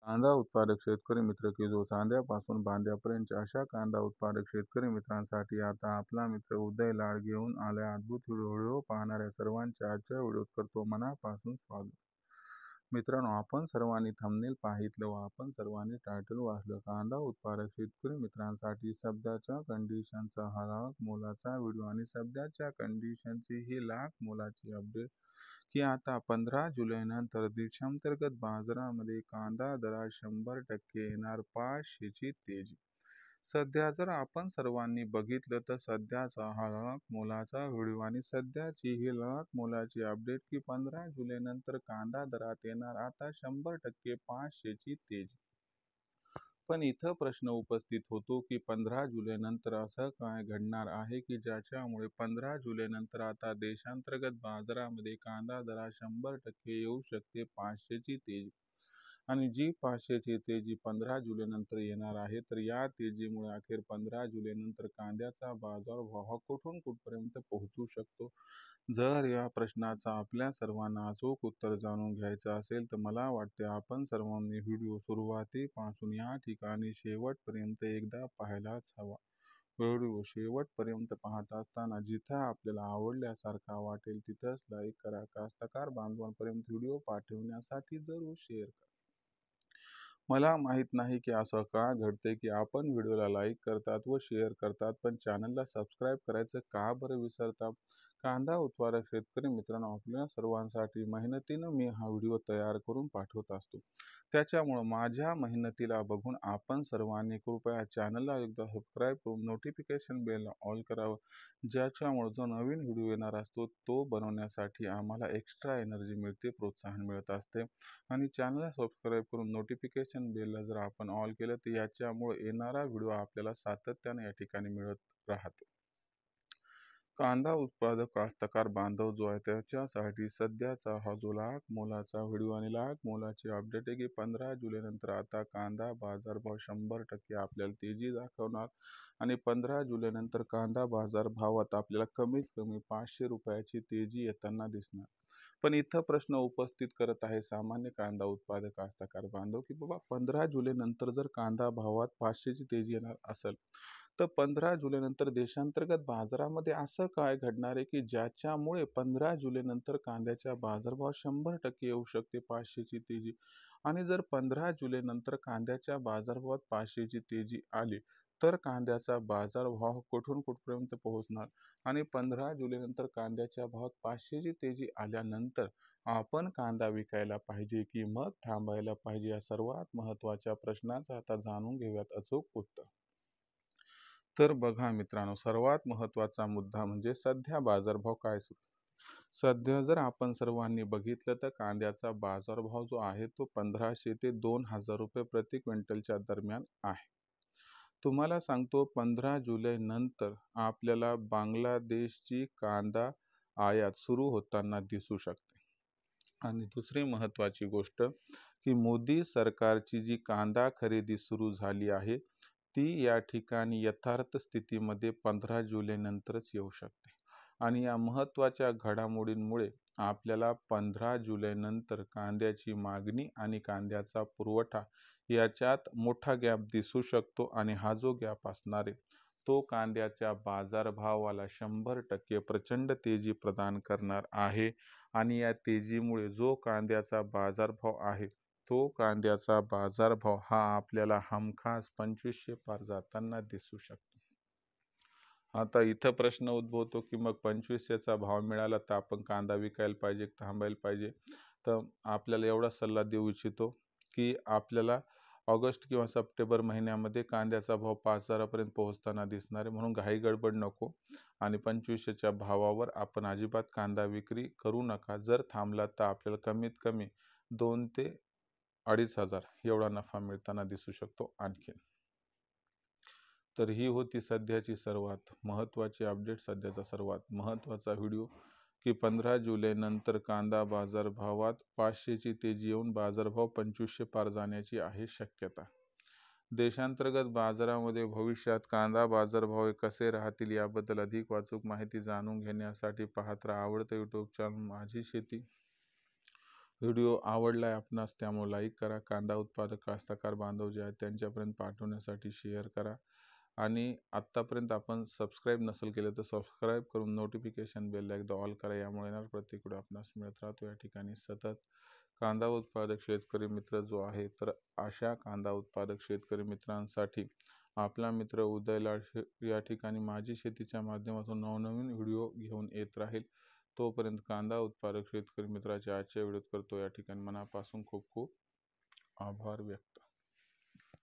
कांदा उत्पादक शेतकरी मित्र की जो चांद्यापासून बांद्यापर्यंतच्या अशा कांदा उत्पादक शेतकरी मित्रांसाठी आता आपला मित्र उदय लाड घेऊन आलाय अद्भुत व्हिडिओ पाहणाऱ्या सर्वांचे आजच्या व्हिडिओत करतो मनापासून स्वागत. मित्रांनो, आपण सर्वांनी थंबनेल पाहितलं व आपण सर्वांनी टायटल वाचलं. कांदा उत्पादक शेतकरी मित्रांसाठी सध्याच्या कंडिशनचा हा लाख मोलाचा व्हिडिओ आणि सध्याच्या कंडिशनची ही लाख मोलाची अपडेट की आता 15 जुलैनंतर देशांतर्गत बाजारामध्ये कांदा दरात 100% येणार 500ची तेजी. सध्या जर आपण सर्वांनी बघितलं तर सध्याचा हा लाख मोलाचा व्हिडिओ आणि सध्याची ही लाख मोलाची अपडेट की 15 जुलैनंतर कांदा दरात येणार आता 100% 500ची तेजी. पण इथं प्रश्न उपस्थित होतो की 15 जुलैनंतर असं काय घडणार आहे की ज्याच्यामुळे 15 जुलैनंतर आता देशांतर्गत बाजारामध्ये कांदा दरात 100% येऊ शकते 500ची तेजी. आणि जी 500ची तेजी 15 जुलैनंतर येणार आहे, तर या तेजीमुळे अखेर 15 जुलैनंतर कांद्याचा बाजारभाव कुठून कुठपर्यंत पोहोचू शकतो. जर या प्रश्नाचा आपल्या सर्वांना अचूक उत्तर जाणून घ्यायचं असेल तर मला वाटते आपण सर्वांनी व्हिडिओ सुरुवातीपासून या ठिकाणी शेवटपर्यंत एकदा पाहायलाच हवा. व्हिडिओ शेवटपर्यंत पाहत असताना जिथं आपल्याला आवडल्यासारखा वाटेल तिथंच लाईक करा. कास्तकार बांधवांपर्यंत व्हिडिओ पाठवण्यासाठी जरूर शेअर करा. मला माहीत नाही की असं का घडते की आपण व्हिडिओला लाईक करतात व शेअर करतात पण चॅनलला सबस्क्राईब करायचं का बरं विसरतात. कांदा उत्पादक शेतकरी मित्रांनो, आपल्या सर्वांसाठी मेहनतीनं मी हा व्हिडिओ तयार करून पाठवत असतो. त्याच्यामुळं माझ्या मेहनतीला बघून आपण सर्वांनी कृपया चॅनलला एकदा सबस्क्राईब करून नोटिफिकेशन बेलला ऑल करावं, ज्याच्यामुळे जो नवीन व्हिडिओ येणार असतो तो बनवण्यासाठी आम्हाला एक्स्ट्रा एनर्जी मिळते, प्रोत्साहन मिळत असते. आणि चॅनलला सबस्क्राईब करून नोटिफिकेशन बेलला जर आपण ऑल केलं तर याच्यामुळे येणारा व्हिडिओ आपल्याला सातत्याने या ठिकाणी मिळत राहतो. कांदा उत्पादक कास्तकार बांधव जो आहे त्याच्यासाठी सध्याचा हा जो लाख मोलाचा व्हिडिओ आणि लाख मोलाची अपडेट आहे की 15 जुलैनंतर आता कांदा बाजारभाव 100% आपल्याला तेजी दाखवणार आणि 15 जुलैनंतर कांदा बाजारभावात आपल्याला कमीत कमी 500 रुपयाची तेजी येताना दिसणार. पण इथं प्रश्न उपस्थित करत आहे सामान्य कांदा उत्पादक कास्तकार बांधव की बाबा 15 जुलैनंतर जर कांदा भावात 500ची तेजी येणार असेल तर 15 जुलैनंतर देशांतर्गत बाजारामध्ये असं काय घडणार आहे की ज्याच्यामुळे 15 जुलैनंतर कांद्याच्या बाजारभाव 100% येऊ शकते 500ची तेजी. आणि जर 15 जुलैनंतर कांद्याच्या बाजारभावात 500ची तेजी आली तर कांद्याचा बाजारभाव कुठून कुठपर्यंत पोहोचणार आणि 15 जुलैनंतर कांद्याच्या भावात 500ची तेजी आल्यानंतर आपण कांदा विकायला पाहिजे की मग थांबायला पाहिजे, या सर्वात महत्त्वाच्या प्रश्नाचं आता जाणून घेऊयात अचूक उत्तर. तर बघा मित्रांनो, सर्वात महत्त्वाचा मुद्दा म्हणजे सध्या बाजारभाव काय सुरू. सध्या जर आपण सर्वांनी बघितलं तर कांद्याचा बाजारभाव जो आहे तो 1500 ते 2000 रुपये प्रति क्विंटलच्या दरम्यान आहे. तुम्हाला सांगतो 15 जुलै नंतर आपल्याला बांगलादेशची कांदा आयात सुरू होताना दिसू शकते. आणि दुसरी महत्त्वाची गोष्ट की मोदी सरकारची जी कांदा खरेदी सुरू झाली आहे ती या ठिकाणी यथार्थ स्थितीमध्ये 15 जुलैनंतरच येऊ शकते. आणि या महत्त्वाच्या घडामोडींमुळे आपल्याला 15 जुलैनंतर कांद्याची मागणी आणि कांद्याचा पुरवठा याच्यात मोठा गॅप दिसू शकतो आणि हा जो गॅप असणार आहे तो कांद्याच्या बाजारभावाला 100% प्रचंड तेजी प्रदान करणार आहे. आणि या तेजीमुळे जो कांद्याचा बाजारभाव आहे तो कांद्याचा बाजारभाव हा आपल्याला हमखास 2500 पार जाताना दिसू शकतो. आता इथं प्रश्न उद्भवतो की मग 2500चा भाव मिळाला तर आपण कांदा विकायला पाहिजे, थांबायला पाहिजे. तर आपल्याला एवढा सल्ला देऊ इच्छितो की आपल्याला ऑगस्ट किंवा सप्टेंबर महिन्यामध्ये कांद्याचा भाव 5000पर्यंत पोहोचताना दिसणार आहे, म्हणून घाई गडबड नको आणि 2500च्या भावावर आपण अजिबात कांदा विक्री करू नका. जर थांबला तर आपल्याला कमीत कमी 2 ते 2500 एवढा नफा मिळताना दिसू शकतो आणखीन. तर ही होती सध्याची सर्वात महत्त्वाची अपडेट, सध्याचा सर्वात महत्त्वाचा व्हिडिओ की 15 जुलैनंतर कांदा बाजारभावात 500ची तेजी येऊन बाजारभाव 2500 पार जाण्याची आहे शक्यता. देशांतर्गत बाजारामध्ये भविष्यात कांदा बाजारभाव कसे राहतील याबद्दल अधिक वाचूक माहिती जाणून घेण्यासाठी पाहत राहा आवडतं यूट्यूब चॅनल माझी शेती. व्हिडिओ आवडलाय आपणास, त्यामुळे लाईक करा. कांदा उत्पादक कास्तकार बांधव जे आहेत त्यांच्यापर्यंत पाठवण्यासाठी शेअर करा. आणि आत्तापर्यंत आपण सबस्क्राईब नसेल केलं तर सबस्क्राईब करून नोटिफिकेशन बेलला एकदा ऑल करा. यामुळे येणार प्रत्येक व्हिडिओ आपणास मिळत राहतो. या ठिकाणी सतत कांदा उत्पादक शेतकरी मित्र जो आहे, तर अशा कांदा उत्पादक शेतकरी मित्रांसाठी आपला मित्र उदय लाड या ठिकाणी माझी शेतीच्या माध्यमातून नवनवीन व्हिडिओ घेऊन येत राहील. तोपर्यंत कांदा उत्पादक शेतकरी मित्राच्या आजच्या व्हिडिओत करतो या ठिकाणी मनापासून खूप खूप आभार व्यक्त.